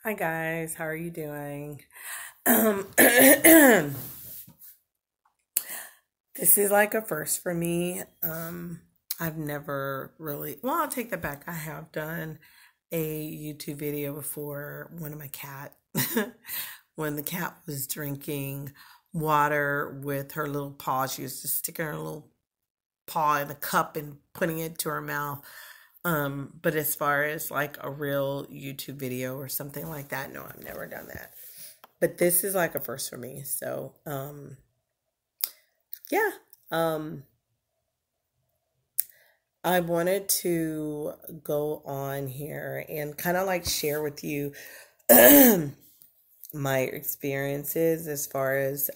Hi guys, how are you doing? This is like a first for me. I've never really, well, I'll take that back. I have done a YouTube video before one of my cat, when the cat was drinking water with her little paw. She was just sticking her little paw in a cup and putting it to her mouth. But as far as like a real YouTube video or something like that, no, I've never done that. But this is like a first for me. So, yeah. Um, I wanted to go on here and kind of like share with you my experiences as far as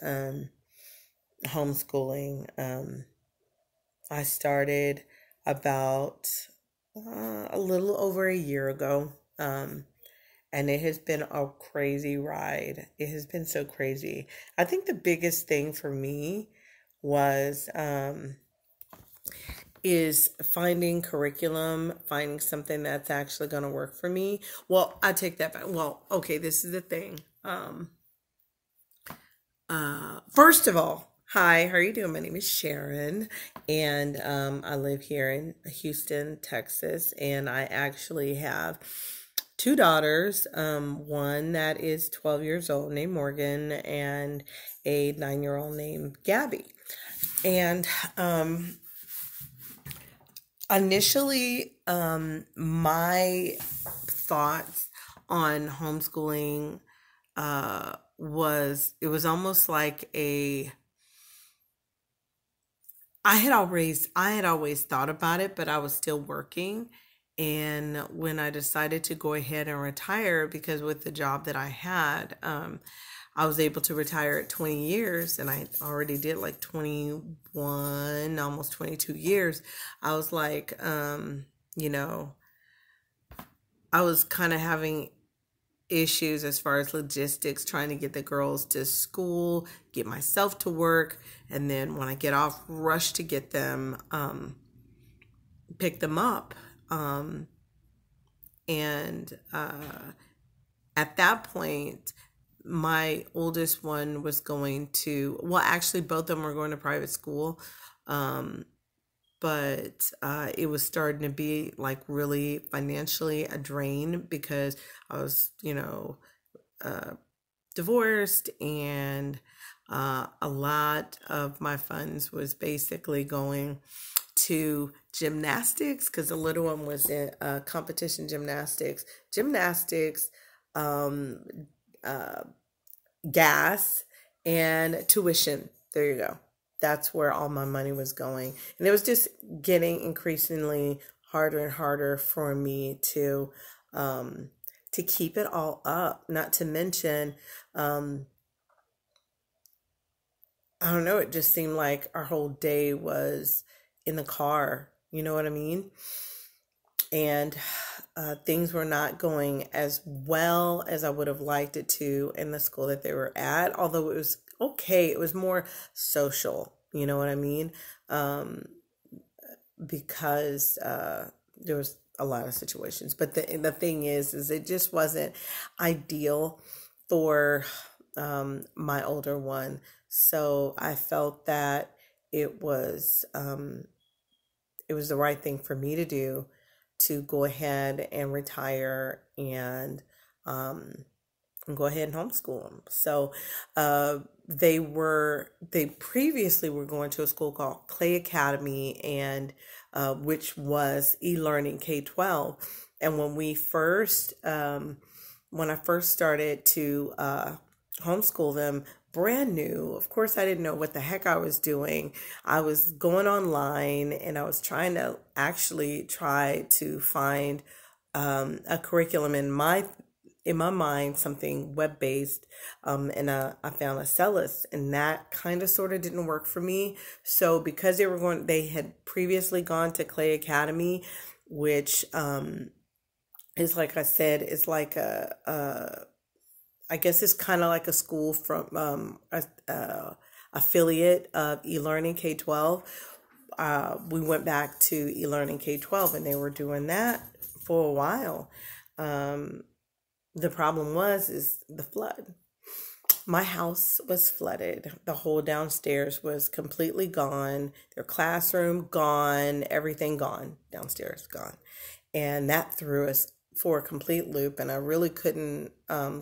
homeschooling. I started about a little over a year ago. And it has been a crazy ride. It has been so crazy. I think the biggest thing for me was is finding curriculum, finding something that's actually going to work for me. Well, I take that back. Well, okay, this is the thing. First of all, hi, how are you doing? My name is Sharon, and I live here in Houston, Texas, and I actually have two daughters, one that is 12 years old named Morgan and a 9-year-old named Gabby. And initially, my thoughts on homeschooling it was almost like I had always thought about it, but I was still working. And when I decided to go ahead and retire, because with the job that I had, I was able to retire at 20 years, and I already did like 21, almost 22 years. I was like, you know, I was kind of having issues as far as logistics, trying to get the girls to school, get myself to work, and then when I get off, rush to get them, pick them up. And at that point, my oldest one was going to, well, actually, both of them were going to private school. But it was starting to be like really financially a drain because I was, divorced, and a lot of my funds was basically going to gymnastics because the little one was in competition gymnastics, um, gas, and tuition. There you go. That's where all my money was going. And it was just getting increasingly harder and harder for me to keep it all up. Not to mention, I don't know, it just seemed like our whole day was in the car. You know what I mean? And things were not going as well as I would have liked it to in the school that they were at, although it was okay. It was more social, you know what I mean? Because there was a lot of situations. But the thing is it just wasn't ideal for my older one. So I felt that it was the right thing for me to do, to go ahead and retire and go ahead and homeschool them. So they previously were going to a school called Clay Academy, and which was e-learning K-12. And when I first started to homeschool them, brand new, of course, I didn't know what the heck I was doing. I was going online and I was trying to try to find a curriculum in my mind, something web-based, and I found a Celis, and that kind of sort of didn't work for me. So because they had previously gone to Clay Academy, which is, like I said, is like I guess it's kind of like a school from affiliate of eLearning K-12. We went back to eLearning K-12, and they were doing that for a while. The problem is the flood. My house was flooded. The whole downstairs was completely gone. Their classroom gone, everything gone. Downstairs gone. And that threw us for a complete loop. And I really couldn't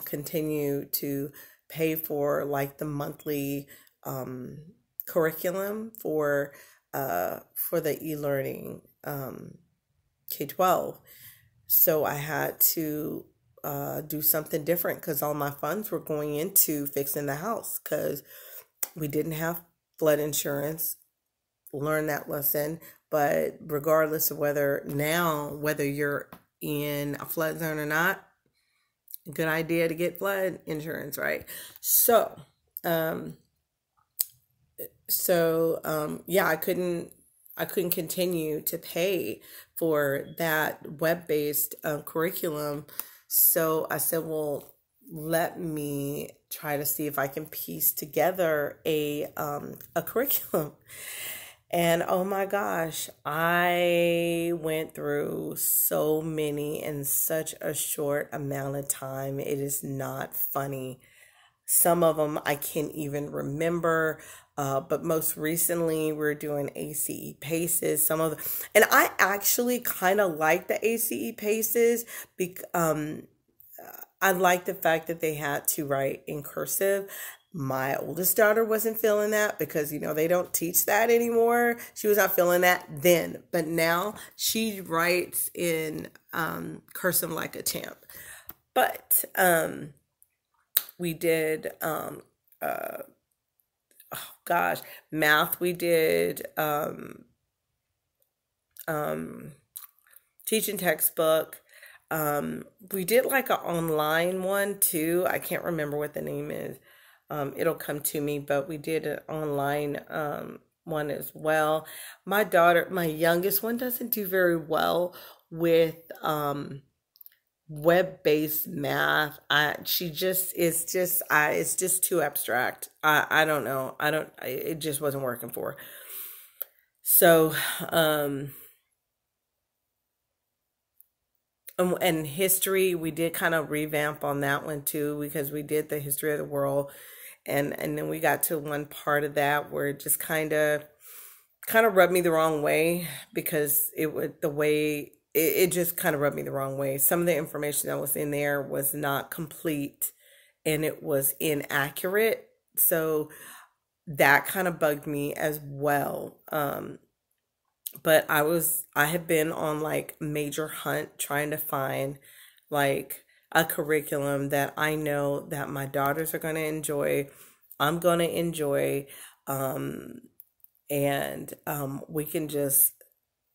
continue to pay for like the monthly curriculum for the e-learning K-12. So I had to do something different because all my funds were going into fixing the house because we didn't have flood insurance. Learn that lesson. But regardless of whether you're in a flood zone or not, good idea to get flood insurance, right? So, yeah, I couldn't continue to pay for that web-based curriculum. So I said, well, let me try to see if I can piece together a curriculum. And oh my gosh, I went through so many in such a short amount of time. It is not funny. Some of them I can't even remember. But most recently, we're doing ACE PACES. And I actually kind of like the ACE PACES because I like the fact that they had to write in cursive. My oldest daughter wasn't feeling that because, they don't teach that anymore. She was not feeling that then. But now she writes in cursive like a champ. But we did, math we did, teaching textbook. We did like an online one too. I can't remember what the name is. It'll come to me, but we did an online one as well. My youngest one, doesn't do very well with web-based math. It's just too abstract. I don't know. It just wasn't working for her. So, and history, we did kind of revamp on that one too, because we did the history of the world. And then we got to one part of that where it just kind of rubbed me the wrong way because it just kind of rubbed me the wrong way. Some of the information that was in there was not complete and it was inaccurate. So that kind of bugged me as well. But I had been on like major hunt trying to find like a curriculum that I know that my daughters are going to enjoy. I'm going to enjoy. And we can just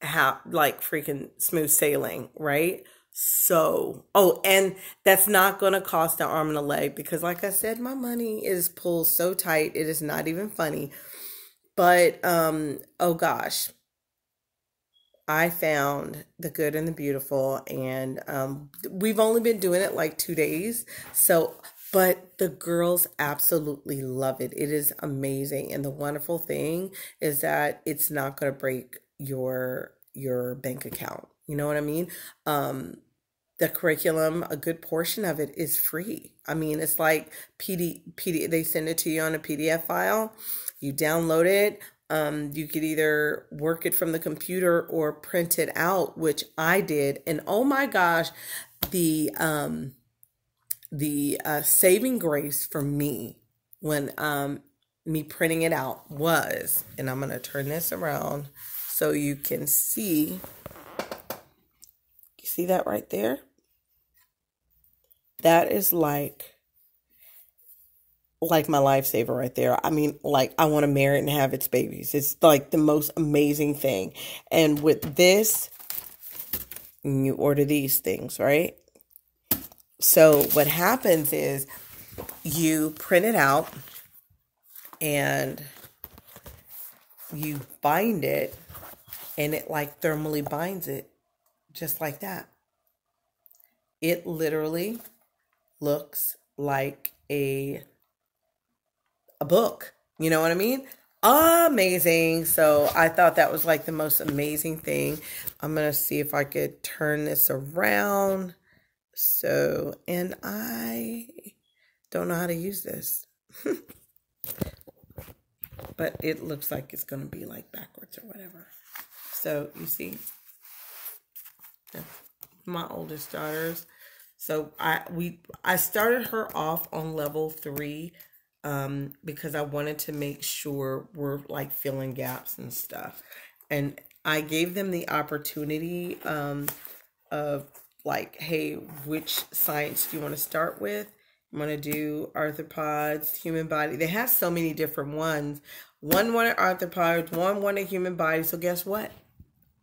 have like freaking smooth sailing, right? So, and that's not going to cost an arm and a leg because like I said, my money is pulled so tight. It is not even funny. But, oh gosh, I found the good and the beautiful, and we've only been doing it like 2 days. So, but the girls absolutely love it. It is amazing. And the wonderful thing is that it's not going to break your bank account. You know what I mean? The curriculum, a good portion of it is free. I mean, it's like they send it to you on a PDF file. You download it. You could either work it from the computer or print it out, which I did. And oh my gosh, the saving grace for me when me printing it out was, and I'm going to turn this around so you can see. You see that right there? That is like my lifesaver right there. I mean, like I want to marry it and have its babies. It's like the most amazing thing. And with this, you order these things, right? So what happens is you print it out and you bind it and it like thermally binds it just like that. It literally looks like a book. You know what I mean? Amazing. So I thought that was like the most amazing thing. I'm going to see if I could turn this around So, and I don't know how to use this, but it looks like it's going to be like backwards or whatever. So you see, my oldest daughters. So I started her off on level 3 because I wanted to make sure we're like filling gaps and stuff. And I gave them the opportunity of like, hey, which science do you want to start with? You want to do arthropods, human body. They have so many different ones. One wanted arthropods, one wanted human body. So guess what?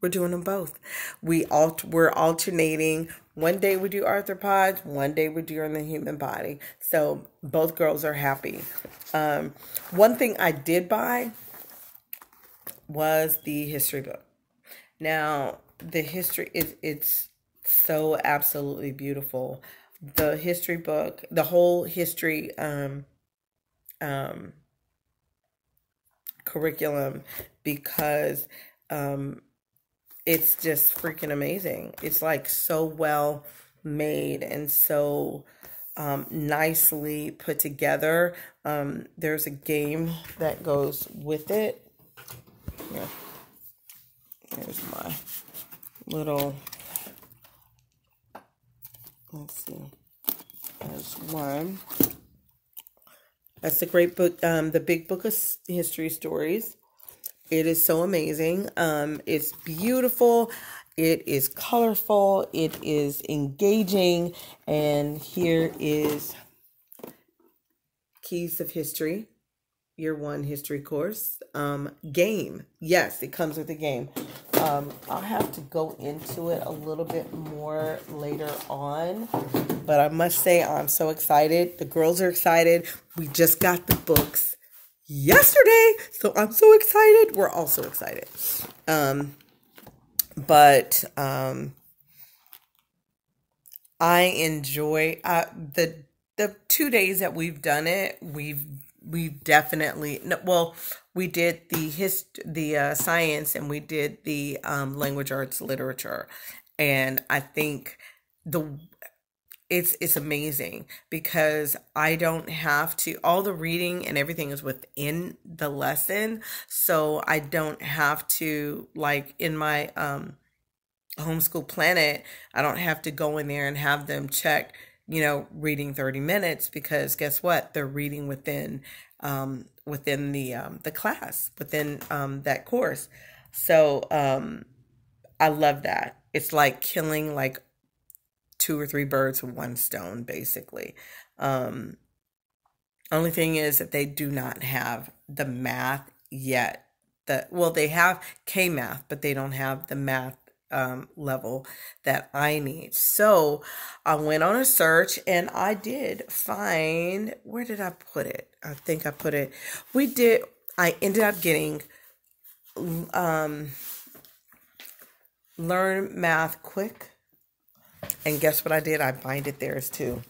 We're doing them both. We're alternating. One day we do arthropods, one day we're doing the human body. So both girls are happy. One thing I did buy was the history book. Now, the history it's so absolutely beautiful. The history book, the whole history curriculum, because it's just freaking amazing. It's like so well made and so nicely put together. There's a game that goes with it. Yeah. Here's my little, let's see. There's one. That's the great book, the Big Book of History Stories. It is so amazing. It's beautiful. It is colorful. It is engaging. And here is Keys of History, Year 1 history course. Game. Yes, it comes with a game. I'll have to go into it a little bit more later on. But I must say I'm so excited. The girls are excited. We just got the books yesterday, so I'm so excited. We're all so excited. But I enjoy the 2 days that we've done it. We've definitely, well, we did the science, and we did the language arts literature, and I think it's amazing because I don't have to, all the reading and everything is within the lesson. So I don't have to, like in my homeschool planet, I don't have to go in there and have them check, reading 30 minutes, because guess what? They're reading within the class, within that course. So I love that. It's like killing like 2 or 3 birds with one stone, basically. Only thing is that they do not have the math yet. They have K-math, but they don't have the math level that I need. So I went on a search, and I did find, where did I put it? I think I put it, I ended up getting Learn Math Quick. And guess what I did? I binded theirs too.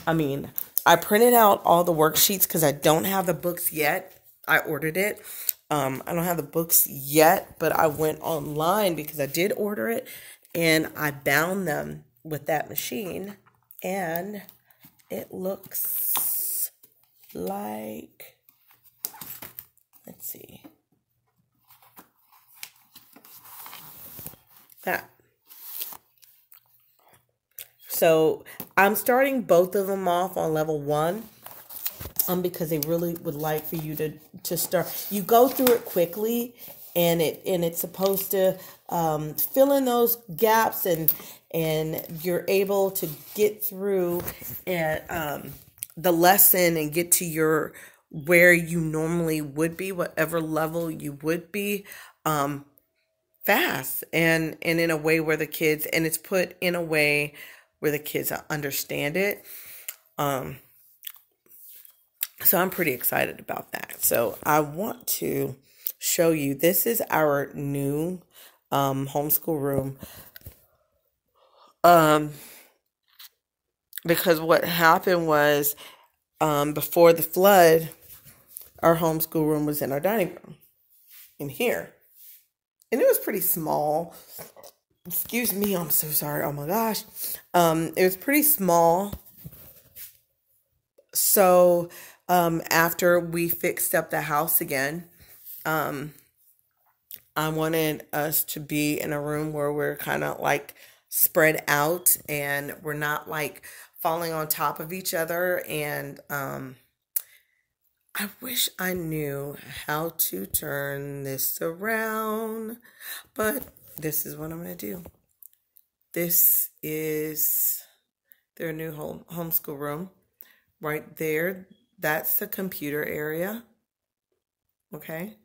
I mean, I printed out all the worksheets because I don't have the books yet. I ordered it. I don't have the books yet, but I went online because I did order it, and I bound them with that machine, and it looks like, let's see, that. So I'm starting both of them off on level 1, because they really would like for you to start. You go through it quickly, and it's supposed to fill in those gaps, and you're able to get through and the lesson and get to where you normally would be, whatever level you would be, fast and in a way where the kids, and it's put in a way where the kids understand it. So I'm pretty excited about that. So I want to show you, this is our new homeschool room. Because what happened was, before the flood, our homeschool room was in our dining room in here. And it was pretty small. Excuse me, I'm so sorry. Oh my gosh. It was pretty small. So, after we fixed up the house again, um, I wanted us to be in a room where we're kind of like spread out and we're not like falling on top of each other. And I wish I knew how to turn this around, but this is what I'm going to do. This is their new homeschool room right there. That's the computer area. Okay.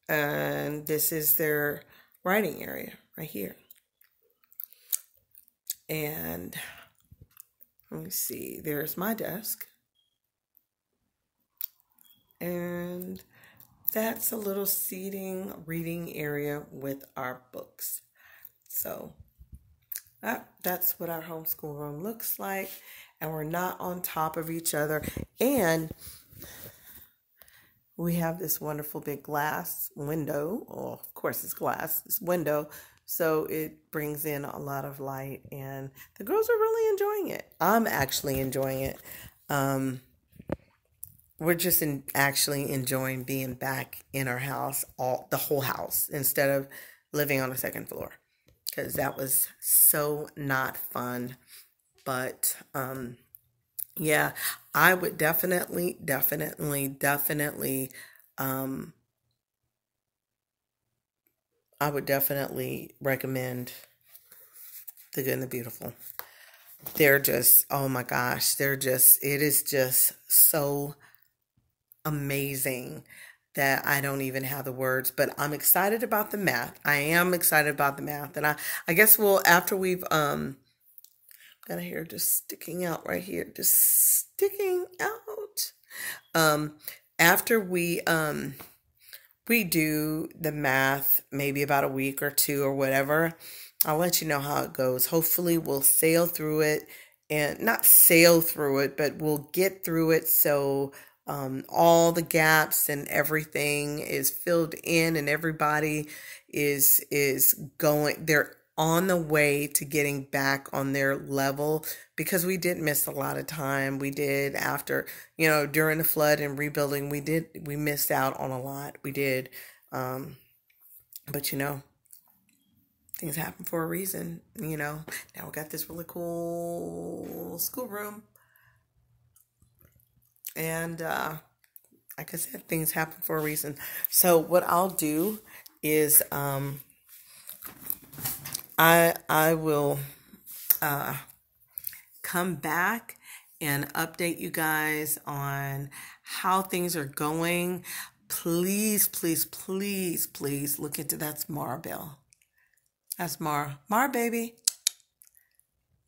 And this is their writing area right here. And let me see, there's my desk. And that's a little seating reading area with our books. So that's what our homeschool room looks like. And we're not on top of each other. And we have this wonderful big glass window. Oh, of course it's glass, this window. So it brings in a lot of light and the girls are really enjoying it. I'm actually enjoying it. We're just actually enjoying being back in our house, the whole house, instead of living on the second floor. Because that was so not fun. But yeah, I would definitely I would definitely recommend The Good and the Beautiful. They're just, oh my gosh, it is just so amazing that I don't even have the words, but I'm excited about the math. I am excited about the math. And I guess after we've, got a hair just sticking out right here, just sticking out. After we do the math, maybe about a week or two or whatever, I'll let you know how it goes. Hopefully we'll sail through it, and not sail through it, but we'll get through it. So all the gaps and everything is filled in, and everybody is going, they're on the way to getting back on their level, because we did miss a lot of time. We did, after, during the flood and rebuilding, we missed out on a lot. We did. But things happen for a reason, Now we got this really cool schoolroom. And like I said, things happen for a reason. So what I'll do is I will come back and update you guys on how things are going. Please, please, please, please look into that's Maribel. That's Mara. Mara, baby.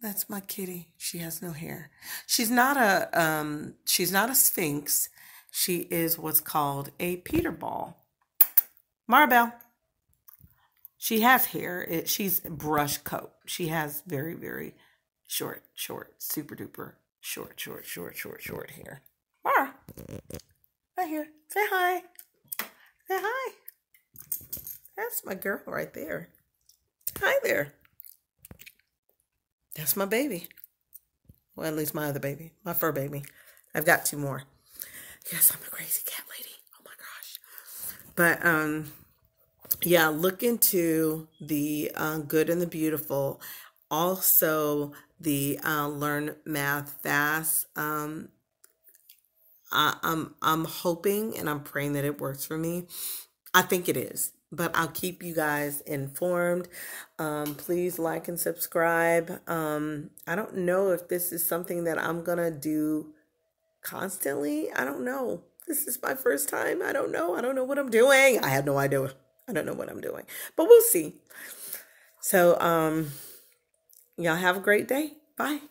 That's my kitty. She has no hair. She's not a sphinx. She is what's called a Peter ball. Maribel. She has hair. She's brush coat. She has very, very short, super duper short hair. Mara. Right here. Say hi. Say hi. That's my girl right there. Hi there. That's my baby. Well, at least my other baby. My fur baby. I've got two more. Yes, I'm a crazy cat lady. Oh my gosh. But yeah, look into the Good and the Beautiful. Also, the Learn Math Fast. I'm hoping and I'm praying that it works for me. I think it is, but I'll keep you guys informed. Please like and subscribe. I don't know if this is something that I'm gonna do constantly. I don't know. This is my first time. I don't know. I don't know what I'm doing. I have no idea. I don't know what I'm doing, but we'll see. So, y'all have a great day. Bye.